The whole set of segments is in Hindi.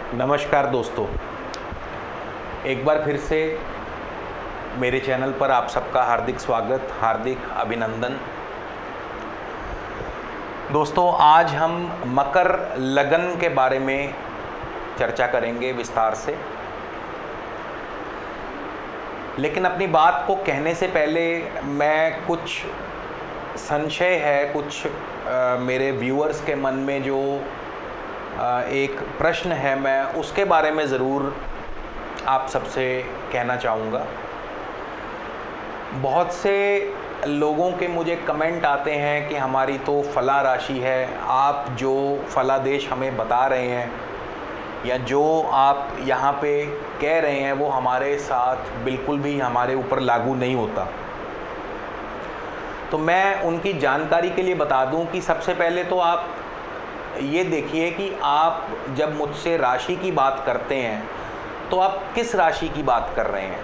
नमस्कार दोस्तों, एक बार फिर से मेरे चैनल पर आप सबका हार्दिक स्वागत, हार्दिक अभिनंदन। दोस्तों, आज हम मकर लगन के बारे में चर्चा करेंगे विस्तार से। लेकिन अपनी बात को कहने से पहले मैं कुछ संशय है, कुछ मेरे व्यूअर्स के मन में जो एक प्रश्न है, मैं उसके बारे में ज़रूर आप सबसे कहना चाहूँगा। बहुत से लोगों के मुझे कमेंट आते हैं कि हमारी तो फला राशि है, आप जो फलादेश हमें बता रहे हैं या जो आप यहाँ पे कह रहे हैं वो हमारे साथ बिल्कुल भी हमारे ऊपर लागू नहीं होता। तो मैं उनकी जानकारी के लिए बता दूं कि सबसे पहले तो आप ये देखिए कि आप जब मुझसे राशि की बात करते हैं तो आप किस राशि की बात कर रहे हैं।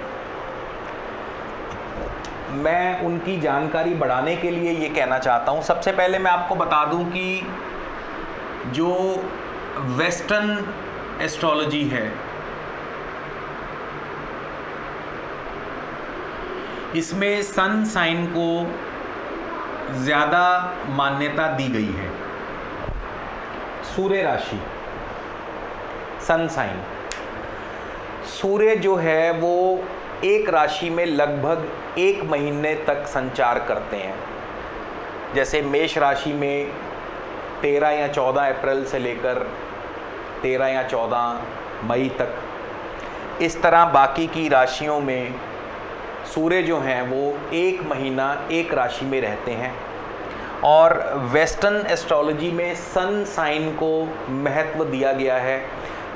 मैं उनकी जानकारी बढ़ाने के लिए ये कहना चाहता हूँ। सबसे पहले मैं आपको बता दूँ कि जो वेस्टर्न एस्ट्रोलॉजी है, इसमें सन साइन को ज़्यादा मान्यता दी गई है। सूर्य राशि, सन साइन, सूर्य जो है वो एक राशि में लगभग 1 महीने तक संचार करते हैं। जैसे मेष राशि में 13 या 14 अप्रैल से लेकर 13 या 14 मई तक, इस तरह बाकी की राशियों में सूर्य जो हैं वो 1 महीना एक राशि में रहते हैं। और वेस्टर्न एस्ट्रोलॉजी में सन साइन को महत्व दिया गया है।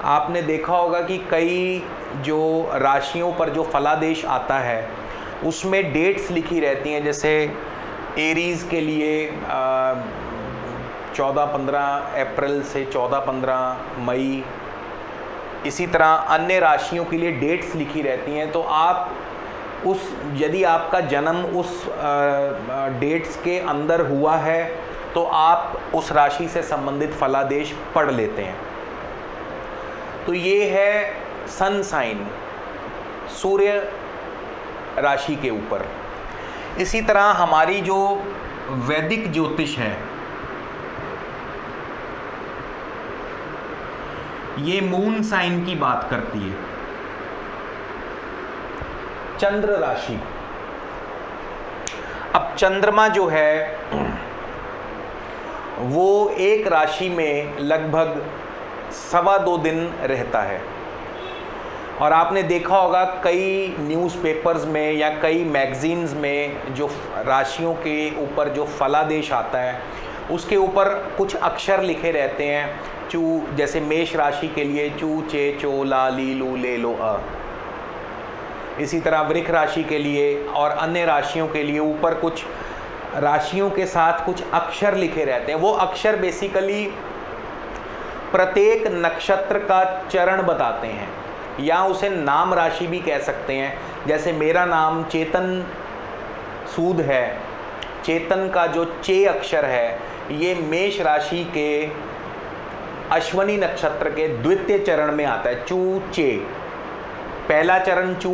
आपने देखा होगा कि कई जो राशियों पर जो फलादेश आता है उसमें डेट्स लिखी रहती हैं। जैसे एरीज़ के लिए 14-15 अप्रैल से 14-15 मई, इसी तरह अन्य राशियों के लिए डेट्स लिखी रहती हैं। तो आप यदि आपका जन्म उस डेट्स के अंदर हुआ है तो आप उस राशि से संबंधित फलादेश पढ़ लेते हैं। तो ये है सन साइन, सूर्य राशि के ऊपर। इसी तरह हमारी जो वैदिक ज्योतिष है, ये मून साइन की बात करती है। चंद्र राशि, अब चंद्रमा जो है वो एक राशि में लगभग 2.25 दिन रहता है। और आपने देखा होगा कई न्यूज़पेपर्स में या कई मैगजीन्स में जो राशियों के ऊपर जो फलादेश आता है उसके ऊपर कुछ अक्षर लिखे रहते हैं। चू, जैसे मेष राशि के लिए चू चे चो ला ली लू ले लो अ। इसी तरह वृष राशि के लिए और अन्य राशियों के लिए ऊपर कुछ राशियों के साथ कुछ अक्षर लिखे रहते हैं। वो अक्षर बेसिकली प्रत्येक नक्षत्र का चरण बताते हैं, या उसे नाम राशि भी कह सकते हैं। जैसे मेरा नाम चेतन सूद है, चेतन का जो चे अक्षर है ये मेष राशि के अश्वनी नक्षत्र के द्वितीय चरण में आता है। चू चे, पहला चरण चू,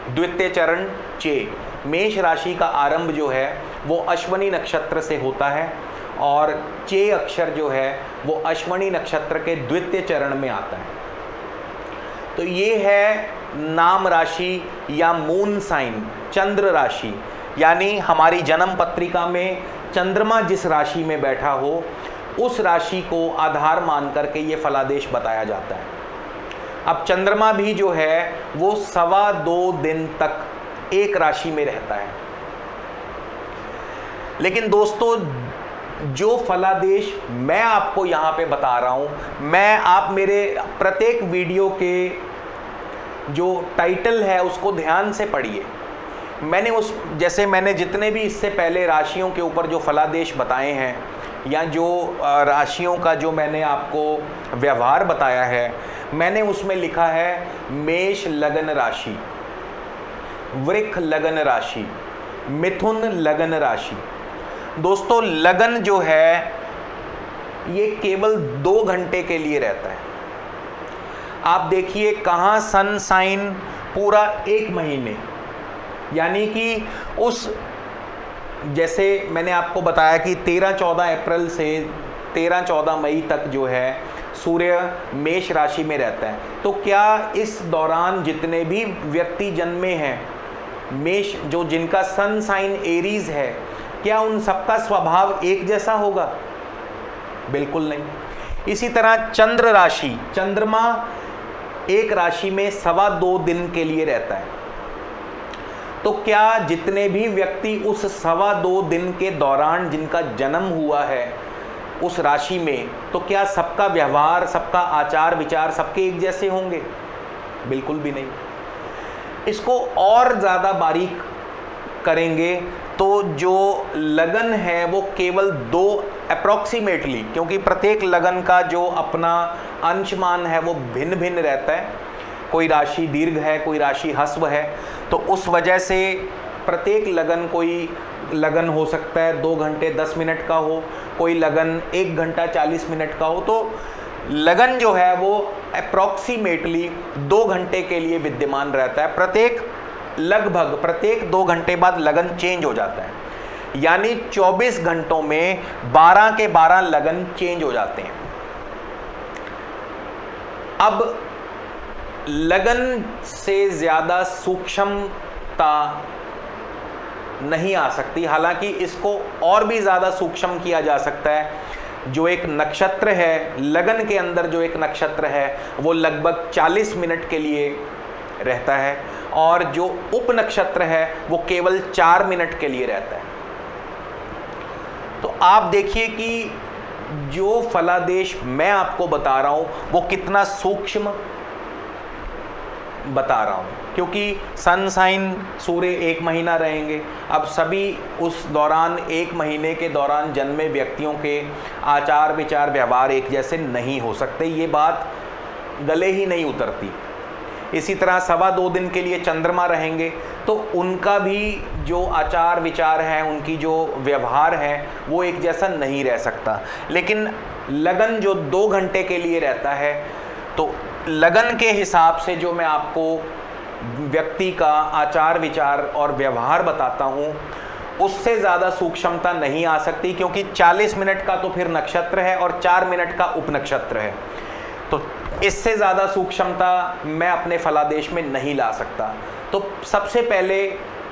द्वितीय चरण चे। मेष राशि का आरंभ जो है वो अश्वनी नक्षत्र से होता है और चे अक्षर जो है वो अश्वनी नक्षत्र के द्वितीय चरण में आता है। तो ये है नाम राशि या मून साइन, चंद्र राशि। यानी हमारी जन्म पत्रिका में चंद्रमा जिस राशि में बैठा हो उस राशि को आधार मान करके ये फलादेश बताया जाता है। अब चंद्रमा भी जो है वो 2.25 दिन तक एक राशि में रहता है। लेकिन दोस्तों, जो फलादेश मैं आपको यहाँ पे बता रहा हूँ, आप मेरे प्रत्येक वीडियो के जो टाइटल है उसको ध्यान से पढ़िए। मैंने जितने भी इससे पहले राशियों के ऊपर जो फलादेश बताए हैं या जो राशियों का जो मैंने आपको व्यवहार बताया है, मैंने उसमें लिखा है मेष लगन राशि, वृष लगन राशि, मिथुन लगन राशि। दोस्तों, लगन जो है ये केवल 2 घंटे के लिए रहता है। आप देखिए कहाँ सन साइन पूरा 1 महीने, यानी कि उस, जैसे मैंने आपको बताया कि 13-14 अप्रैल से 13-14 मई तक जो है सूर्य मेष राशि में रहता है। तो क्या इस दौरान जितने भी व्यक्ति जन्मे हैं मेष, जो जिनका सन साइन एरीज है, क्या उन सबका स्वभाव एक जैसा होगा? बिल्कुल नहीं। इसी तरह चंद्र राशि, चंद्रमा एक राशि में 2.25 दिन के लिए रहता है। तो क्या जितने भी व्यक्ति उस 2.25 दिन के दौरान जिनका जन्म हुआ है उस राशि में, तो क्या सबका व्यवहार, सबका आचार विचार सबके एक जैसे होंगे? बिल्कुल भी नहीं। इसको और ज़्यादा बारीक करेंगे तो जो लगन है वो केवल 2 अप्रॉक्सीमेटली, क्योंकि प्रत्येक लगन का जो अपना अंशमान है वो भिन्न भिन्न रहता है, कोई राशि दीर्घ है, कोई राशि ह्रस्व है, तो उस वजह से प्रत्येक लगन, कोई लगन हो सकता है 2 घंटे 10 मिनट का हो, कोई लगन 1 घंटा 40 मिनट का हो। तो लगन जो है वो अप्रॉक्सीमेटली 2 घंटे के लिए विद्यमान रहता है। लगभग प्रत्येक 2 घंटे बाद लगन चेंज हो जाता है, यानी 24 घंटों में 12 के 12 लगन चेंज हो जाते हैं। अब लगन से ज़्यादा सूक्ष्मता नहीं आ सकती, हालांकि इसको और भी ज़्यादा सूक्ष्म किया जा सकता है। जो एक नक्षत्र है, लगन के अंदर जो एक नक्षत्र है वो लगभग 40 मिनट के लिए रहता है, और जो उप नक्षत्र है वो केवल 4 मिनट के लिए रहता है। तो आप देखिए कि जो फलादेश मैं आपको बता रहा हूं वो कितना सूक्ष्म बता रहा हूं, क्योंकि सन साइन सूर्य 1 महीना रहेंगे। अब सभी उस दौरान 1 महीने के दौरान जन्मे व्यक्तियों के आचार विचार व्यवहार एक जैसे नहीं हो सकते, ये बात गले ही नहीं उतरती। इसी तरह 2.25 दिन के लिए चंद्रमा रहेंगे, तो उनका भी जो आचार विचार है, उनकी जो व्यवहार है वो एक जैसा नहीं रह सकता। लेकिन लगन जो 2 घंटे के लिए रहता है, तो लगन के हिसाब से जो मैं आपको व्यक्ति का आचार विचार और व्यवहार बताता हूँ उससे ज़्यादा सूक्ष्मता नहीं आ सकती, क्योंकि 40 मिनट का तो फिर नक्षत्र है और 4 मिनट का उपनक्षत्र है। तो इससे ज़्यादा सूक्ष्मता मैं अपने फलादेश में नहीं ला सकता। तो सबसे पहले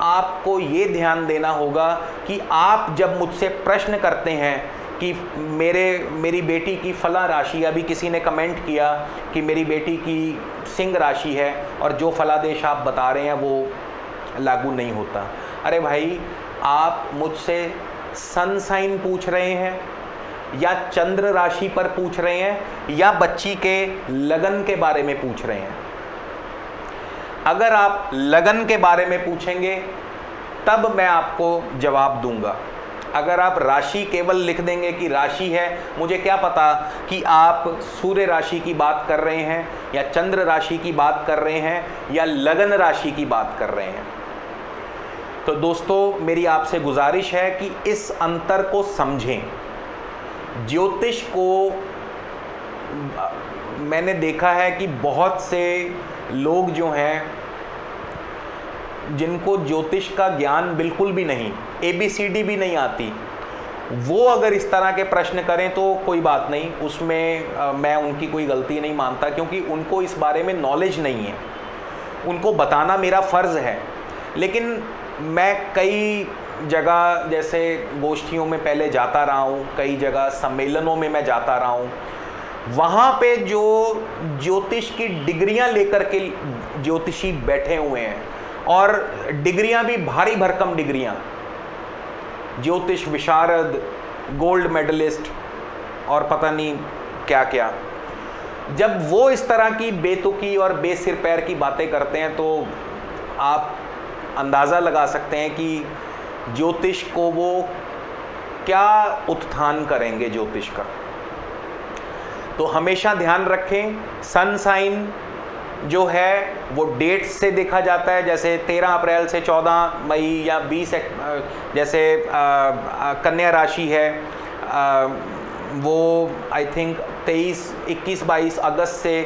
आपको ये ध्यान देना होगा कि आप जब मुझसे प्रश्न करते हैं कि मेरी बेटी की फला राशि, अभी किसी ने कमेंट किया कि मेरी बेटी की सिंह राशि है और जो फलादेश आप बता रहे हैं वो लागू नहीं होता। अरे भाई, आप मुझसे सन साइन पूछ रहे हैं या चंद्र राशि पर पूछ रहे हैं या बच्ची के लगन के बारे में पूछ रहे हैं? अगर आप लगन के बारे में पूछेंगे तब मैं आपको जवाब दूंगा। अगर आप राशि केवल लिख देंगे कि राशि है, मुझे क्या पता कि आप सूर्य राशि की बात कर रहे हैं या चंद्र राशि की बात कर रहे हैं या लगन राशि की बात कर रहे हैं। तो दोस्तों, मेरी आपसे गुजारिश है कि इस अंतर को समझें। ज्योतिष को मैंने देखा है कि बहुत से लोग जो हैं जिनको ज्योतिष का ज्ञान बिल्कुल भी नहीं, ABCD भी नहीं आती, वो अगर इस तरह के प्रश्न करें तो कोई बात नहीं, उसमें मैं उनकी कोई गलती नहीं मानता, क्योंकि उनको इस बारे में नॉलेज नहीं है। उनको बताना मेरा फ़र्ज़ है। लेकिन मैं कई जगह जैसे गोष्ठियों में पहले जाता रहा हूँ, कई जगह सम्मेलनों में मैं जाता रहा हूँ, वहाँ पे जो ज्योतिष की डिग्रियाँ लेकर के ज्योतिषी बैठे हुए हैं, और डिग्रियाँ भी भारी भरकम डिग्रियाँ, ज्योतिष विशारद, गोल्ड मेडलिस्ट और पता नहीं क्या क्या, जब वो इस तरह की बेतुकी और बेसिर पैर की बातें करते हैं तो आप अंदाज़ा लगा सकते हैं कि ज्योतिष को वो क्या उत्थान करेंगे ज्योतिष का। तो हमेशा ध्यान रखें, सन साइन जो है वो डेट से देखा जाता है, जैसे 13 अप्रैल से 14 मई या 20 जैसे कन्या राशि है, वो आई थिंक 21-22 अगस्त से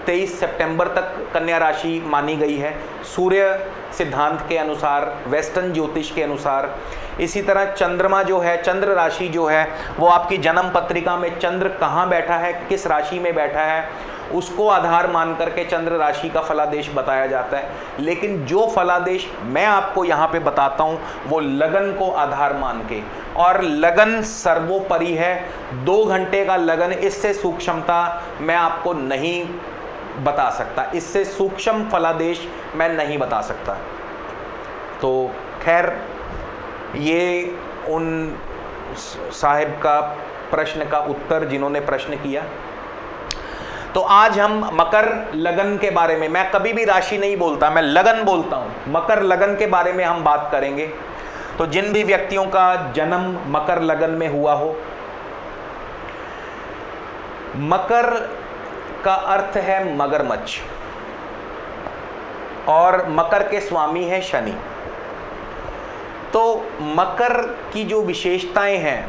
23 सितंबर तक कन्या राशि मानी गई है सूर्य सिद्धांत के अनुसार, वेस्टर्न ज्योतिष के अनुसार। इसी तरह चंद्रमा जो है, चंद्र राशि जो है, वो आपकी जन्म पत्रिका में चंद्र कहाँ बैठा है, किस राशि में बैठा है, उसको आधार मान करके चंद्र राशि का फलादेश बताया जाता है। लेकिन जो फलादेश मैं आपको यहाँ पे बताता हूँ वो लगन को आधार मान के, और लगन सर्वोपरि है। 2 घंटे का लगन, इससे सूक्ष्मता मैं आपको नहीं बता सकता, इससे सूक्ष्म फलादेश मैं नहीं बता सकता। तो खैर, ये उन साहिब का प्रश्न का उत्तर जिन्होंने प्रश्न किया। तो आज हम मकर लगन के बारे में, मैं कभी भी राशि नहीं बोलता, मैं लगन बोलता हूं, मकर लगन के बारे में हम बात करेंगे। तो जिन भी व्यक्तियों का जन्म मकर लगन में हुआ हो, मकर का अर्थ है मगरमच्छ, और मकर के स्वामी है शनि। तो मकर की जो विशेषताएं हैं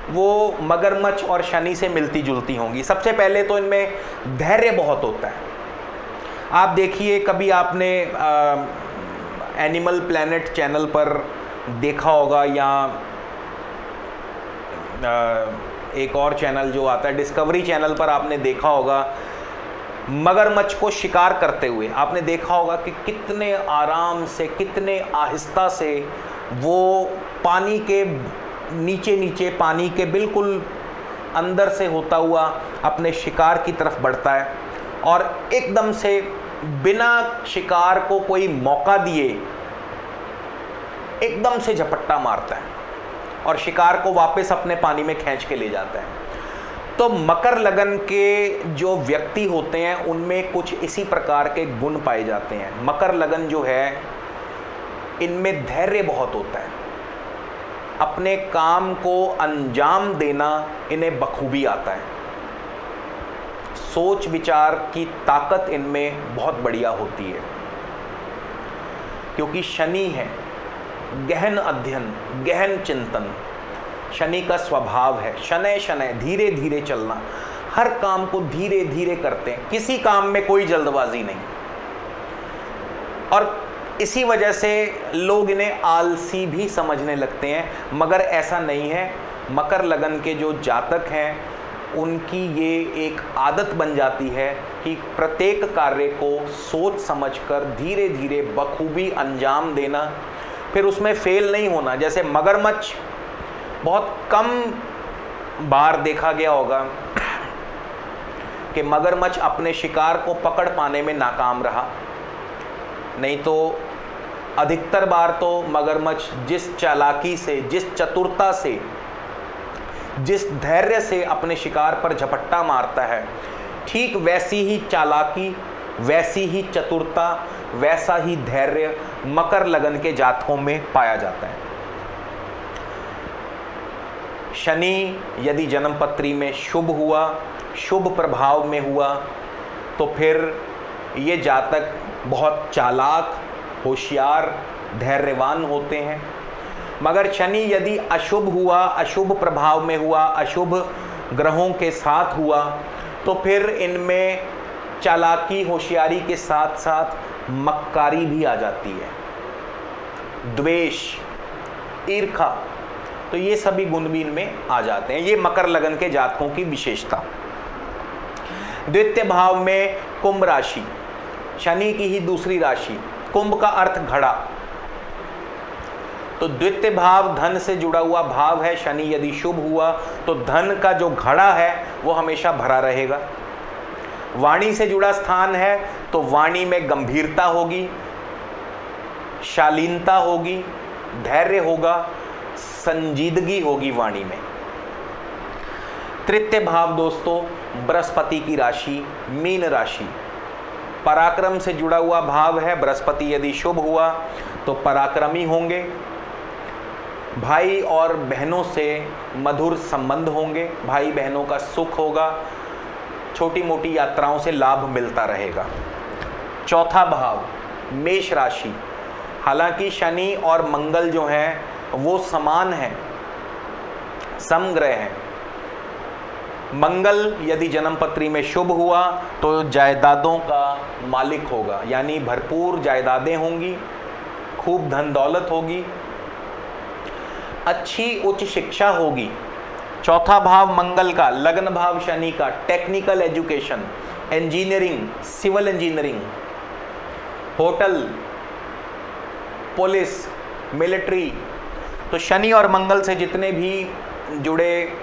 वो मगरमच्छ और शनि से मिलती जुलती होंगी। सबसे पहले तो इनमें धैर्य बहुत होता है। आप देखिए, कभी आपने एनिमल प्लैनेट चैनल पर देखा होगा, या एक और चैनल जो आता है डिस्कवरी चैनल पर आपने देखा होगा, मगरमच्छ को शिकार करते हुए आपने देखा होगा कि कितने आराम से, कितने आहिस्ता से वो पानी के नीचे नीचे, पानी के बिल्कुल अंदर से होता हुआ अपने शिकार की तरफ बढ़ता है, और एकदम से बिना शिकार को कोई मौका दिए एकदम से झपट्टा मारता है और शिकार को वापस अपने पानी में खींच के ले जाता है। तो मकर लगन के जो व्यक्ति होते हैं उनमें कुछ इसी प्रकार के गुण पाए जाते हैं। मकर लगन जो है, इनमें धैर्य बहुत होता है, अपने काम को अंजाम देना इन्हें बखूबी आता है, सोच विचार की ताकत इनमें बहुत बढ़िया होती है, क्योंकि शनि है, गहन अध्ययन, गहन चिंतन शनि का स्वभाव है। शनै शनै, धीरे धीरे चलना, हर काम को धीरे धीरे करते हैं, किसी काम में कोई जल्दबाजी नहीं, और इसी वजह से लोग इन्हें आलसी भी समझने लगते हैं। मगर ऐसा नहीं है। मकर लगन के जो जातक हैं उनकी ये एक आदत बन जाती है कि प्रत्येक कार्य को सोच समझकर धीरे धीरे बखूबी अंजाम देना, फिर उसमें फेल नहीं होना। जैसे मगरमच्छ बहुत कम बार देखा गया होगा कि मगरमच्छ अपने शिकार को पकड़ पाने में नाकाम रहा, नहीं तो अधिकतर बार तो मगरमच्छ जिस चालाकी से, जिस चतुरता से, जिस धैर्य से अपने शिकार पर झपट्टा मारता है, ठीक वैसी ही चालाकी, वैसी ही चतुरता, वैसा ही धैर्य मकर लगन के जातकों में पाया जाता है। शनि यदि जन्मपत्री में शुभ हुआ, शुभ प्रभाव में हुआ, तो फिर ये जातक बहुत चालाक, होशियार, धैर्यवान होते हैं। मगर शनि यदि अशुभ हुआ, अशुभ प्रभाव में हुआ, अशुभ ग्रहों के साथ हुआ, तो फिर इनमें चालाकी, होशियारी के साथ साथ मक्कारी भी आ जाती है, द्वेष, ईर्खा, तो ये सभी गुण भी इनमें आ जाते हैं। ये मकर लगन के जातकों की विशेषता। द्वितीय भाव में कुंभ राशि, शनि की ही दूसरी राशि। कुंभ का अर्थ घड़ा, तो द्वितीय भाव धन से जुड़ा हुआ भाव है। शनि यदि शुभ हुआ तो धन का जो घड़ा है वो हमेशा भरा रहेगा। वाणी से जुड़ा स्थान है तो वाणी में गंभीरता होगी, शालीनता होगी, धैर्य होगा, संजीदगी होगी वाणी में। तृतीय भाव दोस्तों बृहस्पति की राशि, मीन राशि, पराक्रम से जुड़ा हुआ भाव है। बृहस्पति यदि शुभ हुआ तो पराक्रमी होंगे, भाई और बहनों से मधुर संबंध होंगे, भाई बहनों का सुख होगा, छोटी मोटी यात्राओं से लाभ मिलता रहेगा। चौथा भाव मेष राशि, हालांकि शनि और मंगल जो हैं वो समान हैं, समग्रह हैं, मंगल यदि जन्मपत्री में शुभ हुआ तो जायदादों का मालिक होगा, यानी भरपूर जायदादें होंगी, खूब धन दौलत होगी, अच्छी उच्च शिक्षा होगी। चौथा भाव मंगल का, लग्न भाव शनि का, technical education, engineering, civil engineering, hotel, police, military. तो शनि और मंगल से जितने भी जुड़े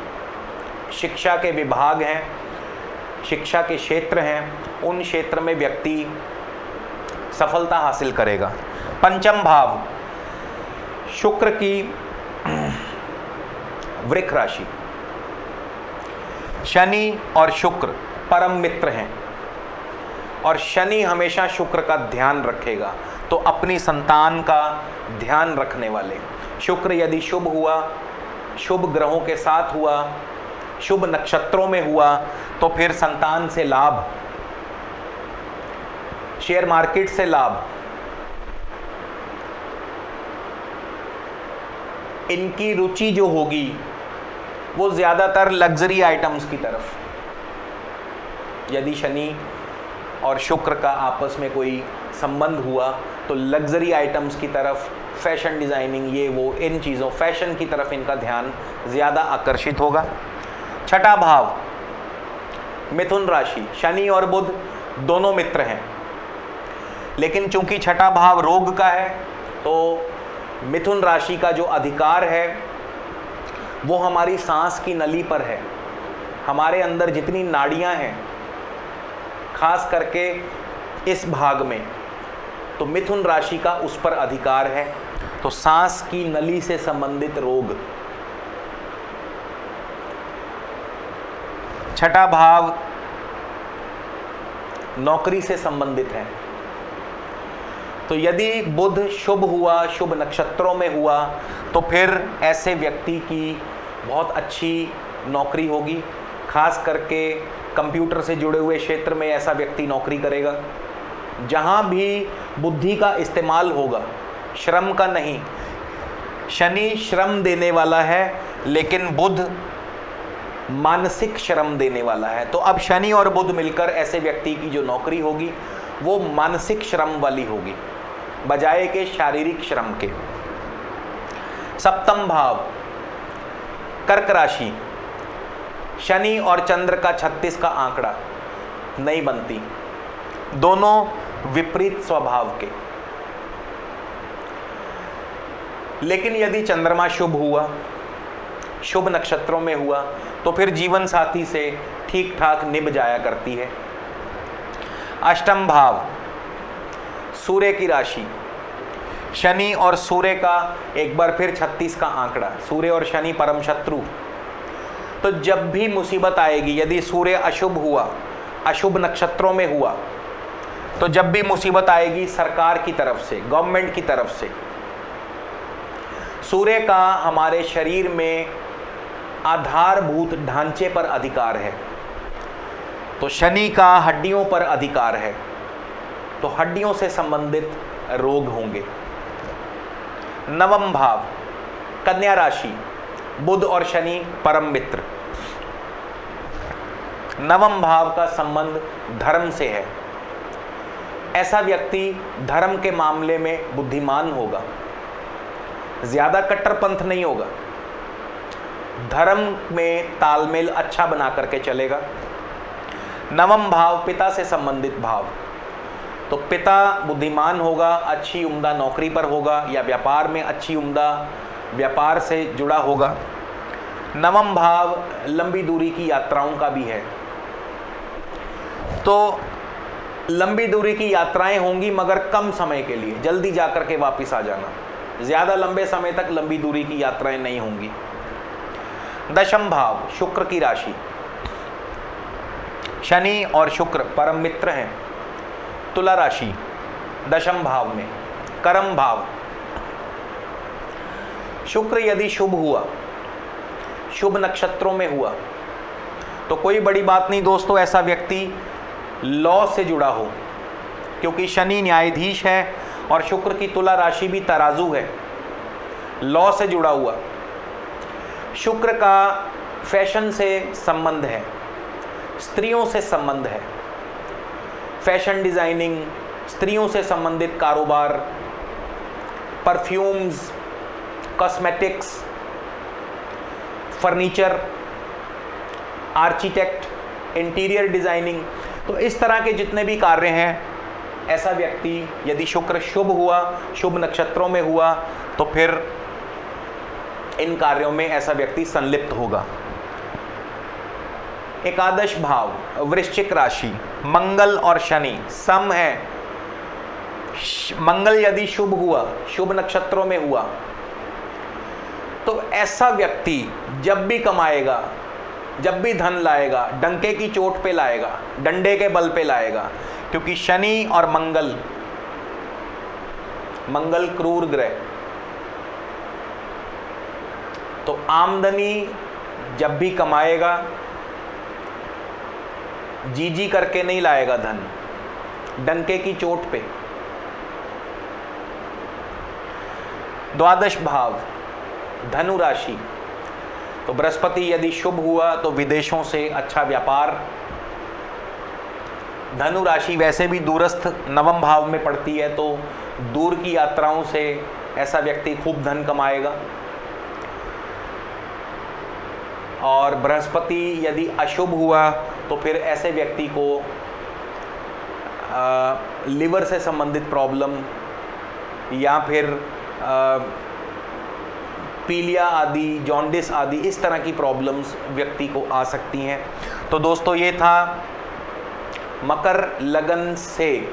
शिक्षा के विभाग हैं, शिक्षा के क्षेत्र हैं, उन क्षेत्र में व्यक्ति सफलता हासिल करेगा। पंचम भाव शुक्र की वृक राशि। शनि और शुक्र परम मित्र हैं और शनि हमेशा शुक्र का ध्यान रखेगा, तो अपनी संतान का ध्यान रखने वाले। शुक्र यदि शुभ हुआ, शुभ ग्रहों के साथ हुआ, शुभ नक्षत्रों में हुआ, तो फिर संतान से लाभ, शेयर मार्केट से लाभ, इनकी रुचि जो होगी वो ज़्यादातर लग्जरी आइटम्स की तरफ। यदि शनि और शुक्र का आपस में कोई संबंध हुआ तो लग्जरी आइटम्स की तरफ, फैशन डिज़ाइनिंग, ये वो, इन चीज़ों, फैशन की तरफ इनका ध्यान ज़्यादा आकर्षित होगा। छठा भाव मिथुन राशि। शनि और बुध दोनों मित्र हैं, लेकिन चूंकि छठा भाव रोग का है तो मिथुन राशि का जो अधिकार है वो हमारी सांस की नली पर है। हमारे अंदर जितनी नाड़ियां हैं, खास करके इस भाग में, तो मिथुन राशि का उस पर अधिकार है। तो सांस की नली से संबंधित रोग। छठा भाव नौकरी से संबंधित है, तो यदि बुध शुभ हुआ, शुभ नक्षत्रों में हुआ, तो फिर ऐसे व्यक्ति की बहुत अच्छी नौकरी होगी। खास करके कंप्यूटर से जुड़े हुए क्षेत्र में ऐसा व्यक्ति नौकरी करेगा। जहाँ भी बुद्धि का इस्तेमाल होगा, श्रम का नहीं। शनि श्रम देने वाला है, लेकिन बुध मानसिक श्रम देने वाला है। तो अब शनि और बुध मिलकर ऐसे व्यक्ति की जो नौकरी होगी वो मानसिक श्रम वाली होगी, बजाय के शारीरिक श्रम के। सप्तम भाव कर्क राशि। शनि और चंद्र का 36 का आंकड़ा नहीं बनती, दोनों विपरीत स्वभाव के। लेकिन यदि चंद्रमा शुभ हुआ, शुभ नक्षत्रों में हुआ, तो फिर जीवन साथी से ठीक ठाक निभ जाया करती है। अष्टम भाव सूर्य की राशि। शनि और सूर्य का एक बार फिर 36 का आंकड़ा। सूर्य और शनि परम शत्रु। तो जब भी मुसीबत आएगी, यदि सूर्य अशुभ हुआ, अशुभ नक्षत्रों में हुआ, तो जब भी मुसीबत आएगी सरकार की तरफ से, गवर्नमेंट की तरफ से। सूर्य का हमारे शरीर में आधारभूत ढांचे पर अधिकार है, तो शनि का हड्डियों पर अधिकार है, तो हड्डियों से संबंधित रोग होंगे। नवम भाव कन्या राशि। बुध और शनि परम मित्र। नवम भाव का संबंध धर्म से है। ऐसा व्यक्ति धर्म के मामले में बुद्धिमान होगा, ज्यादा कट्टरपंथ नहीं होगा, धर्म में तालमेल अच्छा बना करके चलेगा। नवम भाव पिता से संबंधित भाव, तो पिता बुद्धिमान होगा, अच्छी उम्दा नौकरी पर होगा, या व्यापार में अच्छी उम्दा व्यापार से जुड़ा होगा। नवम भाव लंबी दूरी की यात्राओं का भी है, तो लंबी दूरी की यात्राएं होंगी मगर कम समय के लिए, जल्दी जाकर के वापस आ जाना, ज़्यादा लंबे समय तक लंबी दूरी की यात्राएं नहीं होंगी। दशम भाव शुक्र की राशि। शनि और शुक्र परम मित्र हैं। तुला राशि दशम भाव में, कर्म भाव। शुक्र यदि शुभ हुआ, शुभ नक्षत्रों में हुआ, तो कोई बड़ी बात नहीं दोस्तों, ऐसा व्यक्ति लॉ से जुड़ा हो, क्योंकि शनि न्यायाधीश है और शुक्र की तुला राशि भी तराजू है, लॉ से जुड़ा हुआ। शुक्र का फैशन से संबंध है, स्त्रियों से संबंध है। फैशन डिजाइनिंग, स्त्रियों से संबंधित कारोबार, perfumes, cosmetics, furniture, architect, interior designing, तो इस तरह के जितने भी कार्य हैं, ऐसा व्यक्ति यदि शुक्र शुभ हुआ, शुभ नक्षत्रों में हुआ, तो फिर इन कार्यों में ऐसा व्यक्ति संलिप्त होगा। एकादश भाव, वृश्चिक राशि, मंगल और शनि सम है। मंगल यदि शुभ हुआ, शुभ नक्षत्रों में हुआ, तो ऐसा व्यक्ति जब भी कमाएगा, जब भी धन लाएगा, डंके की चोट पे लाएगा, डंडे के बल पे लाएगा, क्योंकि शनि और मंगल, मंगल क्रूर ग्रह, तो आमदनी जब भी कमाएगा, जी करके नहीं लाएगा धन, डंके की चोट पे। द्वादश भाव, धनु राशि, तो बृहस्पति यदि शुभ हुआ तो विदेशों से अच्छा व्यापार। धनु राशि वैसे भी दूरस्थ नवम भाव में पड़ती है, तो दूर की यात्राओं से ऐसा व्यक्ति खूब धन कमाएगा। और बृहस्पति यदि अशुभ हुआ तो फिर ऐसे व्यक्ति को लिवर से संबंधित प्रॉब्लम या फिर पीलिया आदि, जॉन्डिस आदि, इस तरह की प्रॉब्लम्स व्यक्ति को आ सकती हैं। तो दोस्तों, ये था मकर लगन से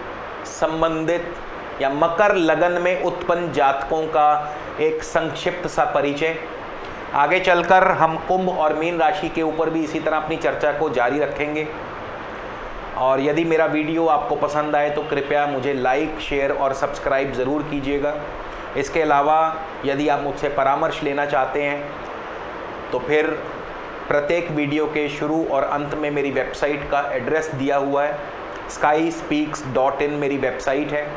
संबंधित या मकर लगन में उत्पन्न जातकों का एक संक्षिप्त सा परिचय। आगे चलकर हम कुंभ और मीन राशि के ऊपर भी इसी तरह अपनी चर्चा को जारी रखेंगे। और यदि मेरा वीडियो आपको पसंद आए तो कृपया मुझे लाइक, शेयर और सब्सक्राइब ज़रूर कीजिएगा। इसके अलावा यदि आप मुझसे परामर्श लेना चाहते हैं तो फिर प्रत्येक वीडियो के शुरू और अंत में मेरी वेबसाइट का एड्रेस दिया हुआ है। skyspeaks.in मेरी वेबसाइट है।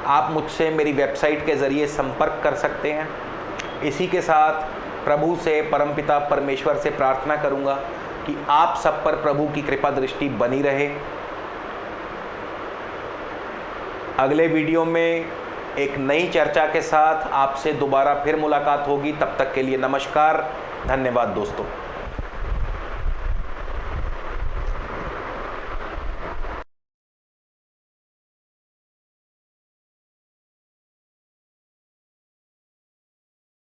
आप मुझसे मेरी वेबसाइट के ज़रिए संपर्क कर सकते हैं। इसी के साथ प्रभु से, परमपिता परमेश्वर से प्रार्थना करूंगा कि आप सब पर प्रभु की कृपा दृष्टि बनी रहे। अगले वीडियो में एक नई चर्चा के साथ आपसे दोबारा फिर मुलाकात होगी। तब तक के लिए नमस्कार, धन्यवाद दोस्तों।